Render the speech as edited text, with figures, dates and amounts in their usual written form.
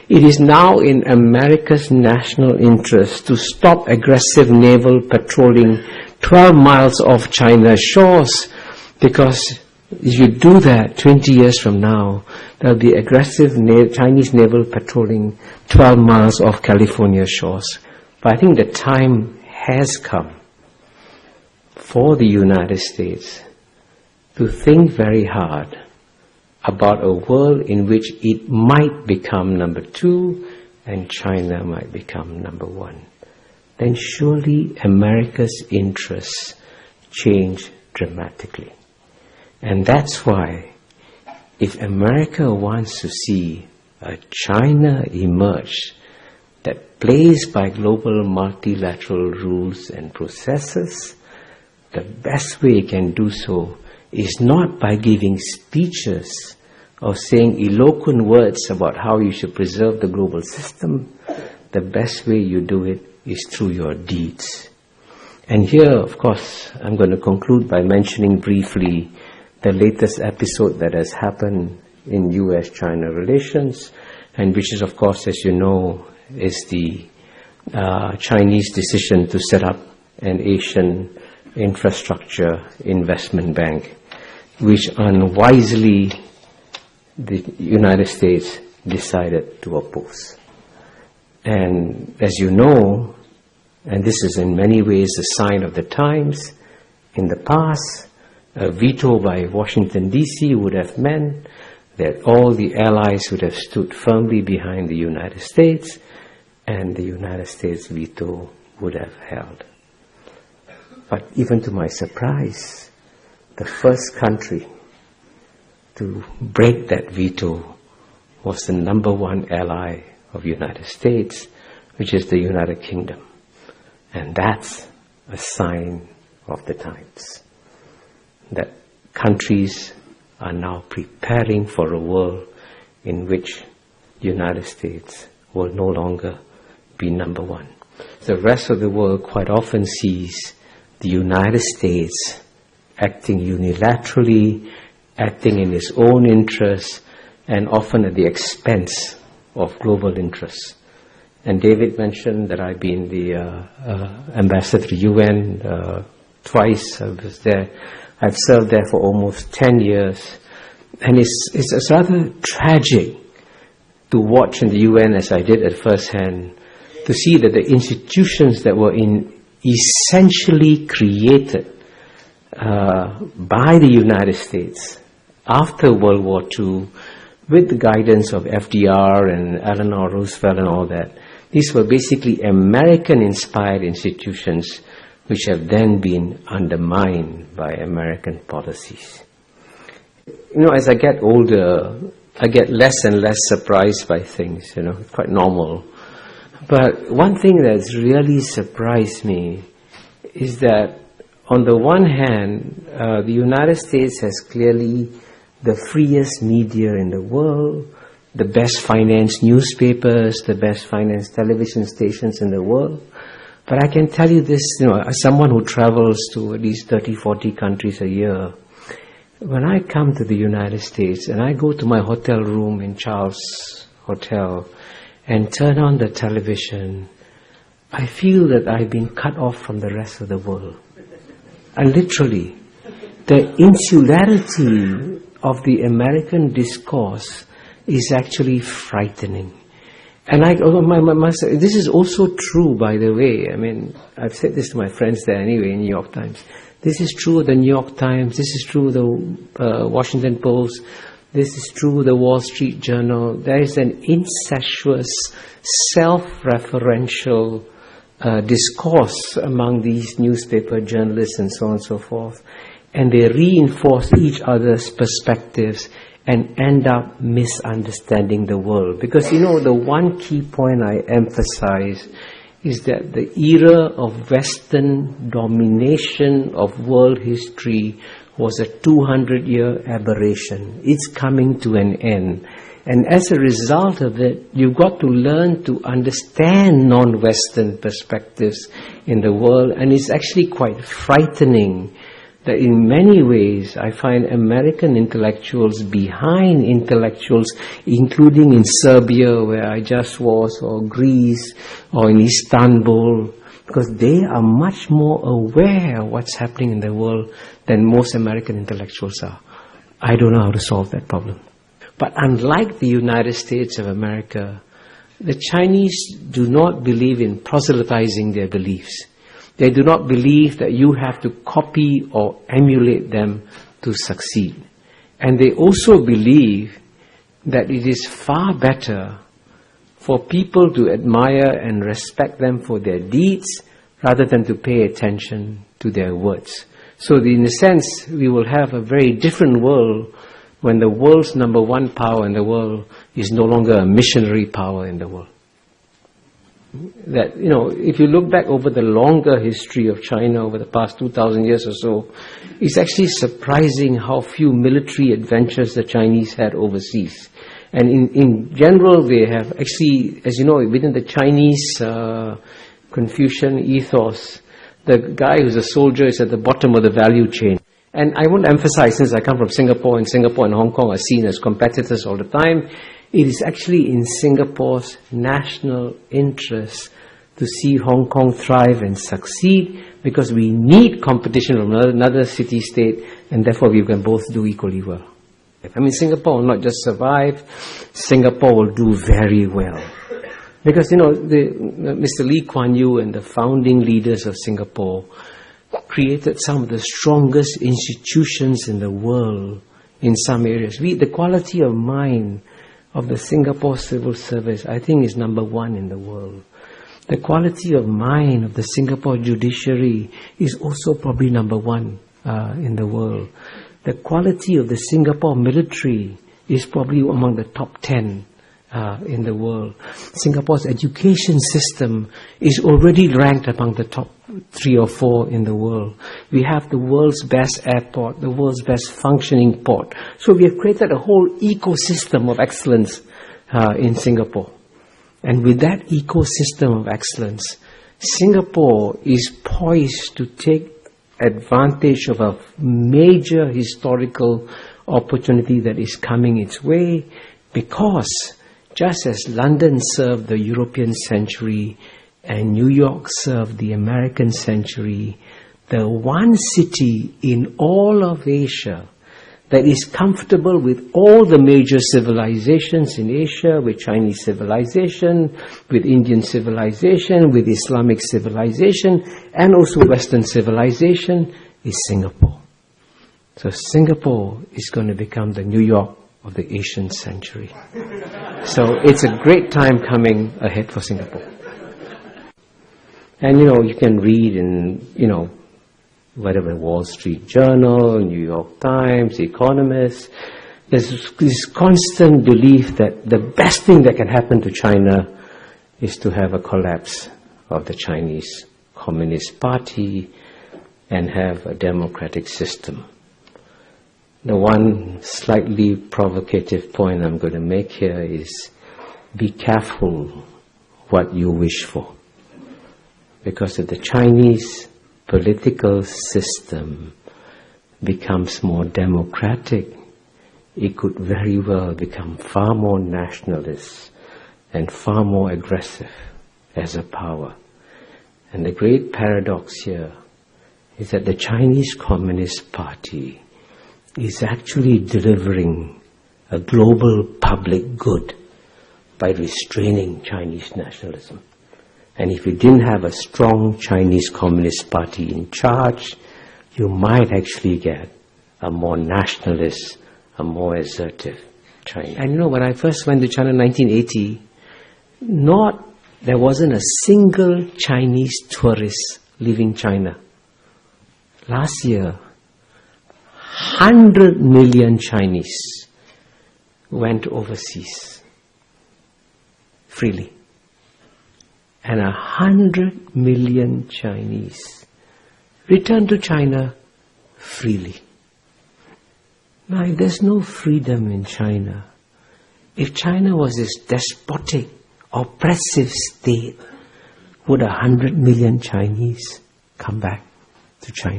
It is now in America's national interest to stop aggressive naval patrolling 12 miles off China's shores, because if you do that 20 years from now, there will be aggressive Chinese naval patrolling 12 miles off California shores. But I think the time has come for the United States to think very hard about a world in which it might become number 2 and China might become number 1. Then surely America's interests change dramatically. And that's why if America wants to see a China emerge that plays by global multilateral rules and processes, the best way it can do so is not by giving speeches or saying eloquent words about how you should preserve the global system. The best way you do it is through your deeds. And here, of course, I'm going to conclude by mentioning briefly the latest episode that has happened in US-China relations, and which is, of course, as you know, is the Chinese decision to set up an Asian infrastructure investment bank, which unwisely the United States decided to oppose. And as you know, and this is in many ways a sign of the times, in the past, a veto by Washington, D.C. would have meant that all the allies would have stood firmly behind the United States, and the United States veto would have held. But even to my surprise, the first country to break that veto was the number 1 ally of the United States, which is the United Kingdom. And that's a sign of the times, that countries are now preparing for a world in which the United States will no longer be number 1. The rest of the world quite often sees the United States acting unilaterally, acting in its own interests, and often at the expense of global interests. And David mentioned that I've been the ambassador to UN twice. I was there. I've served there for almost 10 years. And it's rather tragic to watch in the UN, as I did at first hand, to see that the institutions that were essentially created by the United States after World War II, with the guidance of FDR and Eleanor Roosevelt and all that, these were basically American-inspired institutions which have then been undermined by American policies. You know, as I get older, I get less and less surprised by things, it's quite normal. But one thing that's really surprised me is that on the one hand, the United States has clearly the freest media in the world, the best financed newspapers, the best financed television stations in the world. But I can tell you this, as someone who travels to at least 30, 40 countries a year, when I come to the United States and I go to my hotel room in Charles Hotel and turn on the television, I feel that I've been cut off from the rest of the world. And literally, the insularity of the American discourse is actually frightening. And this is also true, by the way. I mean, I've said this to my friends there anyway in New York Times. This is true of the New York Times. This is true of the Washington Post. This is true of the Wall Street Journal. There is an incestuous, self-referential discourse among these newspaper journalists and so on and so forth. And they reinforce each other's perspectives and end up misunderstanding the world. Because, the one key point I emphasize is that the era of Western domination of world history was a 200-year aberration. It's coming to an end. And as a result of it, you've got to learn to understand non-Western perspectives in the world. And it's actually quite frightening that in many ways I find American intellectuals behind intellectuals, including in Serbia, where I just was, or Greece, or in Istanbul, because they are much more aware of what's happening in the world than most American intellectuals are. I don't know how to solve that problem. But unlike the United States of America, the Chinese do not believe in proselytizing their beliefs. They do not believe that you have to copy or emulate them to succeed. And they also believe that it is far better for people to admire and respect them for their deeds rather than to pay attention to their words. So in a sense, we will have a very different world when the world's number one power in the world is no longer a missionary power in the world. That, if you look back over the longer history of China over the past 2,000 years or so, it's actually surprising how few military adventures the Chinese had overseas. And in general, they have actually, as you know, within the Chinese Confucian ethos, the guy who's a soldier is at the bottom of the value chain. And I want to emphasize, since I come from Singapore, and Singapore and Hong Kong are seen as competitors all the time, it is actually in Singapore's national interest to see Hong Kong thrive and succeed, because we need competition from another city-state, and therefore we can both do equally well. I mean, Singapore will not just survive, Singapore will do very well. Because, Mr. Lee Kuan Yew and the founding leaders of Singapore created some of the strongest institutions in the world in some areas. The quality of mind of the Singapore civil service, I think, is number one in the world. The quality of mind of the Singapore judiciary is also probably number one in the world. The quality of the Singapore military is probably among the top 10 in the world. Singapore's education system is already ranked among the top 3 or 4 in the world. We have the world's best airport, the world's best functioning port. So we have created a whole ecosystem of excellence in Singapore. And with that ecosystem of excellence, Singapore is poised to take advantage of a major historical opportunity that is coming its way, because just as London served the European century and New York served the American century, the one city in all of Asia that is comfortable with all the major civilizations in Asia, with Chinese civilization, with Indian civilization, with Islamic civilization, and also Western civilization, is Singapore. So Singapore is going to become the New York of the Asian century. So it's a great time coming ahead for Singapore. And you can read in, whatever, Wall Street Journal, New York Times, Economist, there's this constant belief that the best thing that can happen to China is to have a collapse of the Chinese Communist Party and have a democratic system. The one slightly provocative point I'm going to make here is, be careful what you wish for. Because if the Chinese political system becomes more democratic, it could very well become far more nationalist and far more aggressive as a power. And the great paradox here is that the Chinese Communist Party is actually delivering a global public good by restraining Chinese nationalism. And if you didn't have a strong Chinese Communist Party in charge, you might actually get a more nationalist, a more assertive China. And when I first went to China in 1980, there wasn't a single Chinese tourist leaving China. Last year, 100 million Chinese went overseas freely. And 100 million Chinese returned to China freely. Now, if there's no freedom in China, if China was this despotic, oppressive state, would 100 million Chinese come back to China?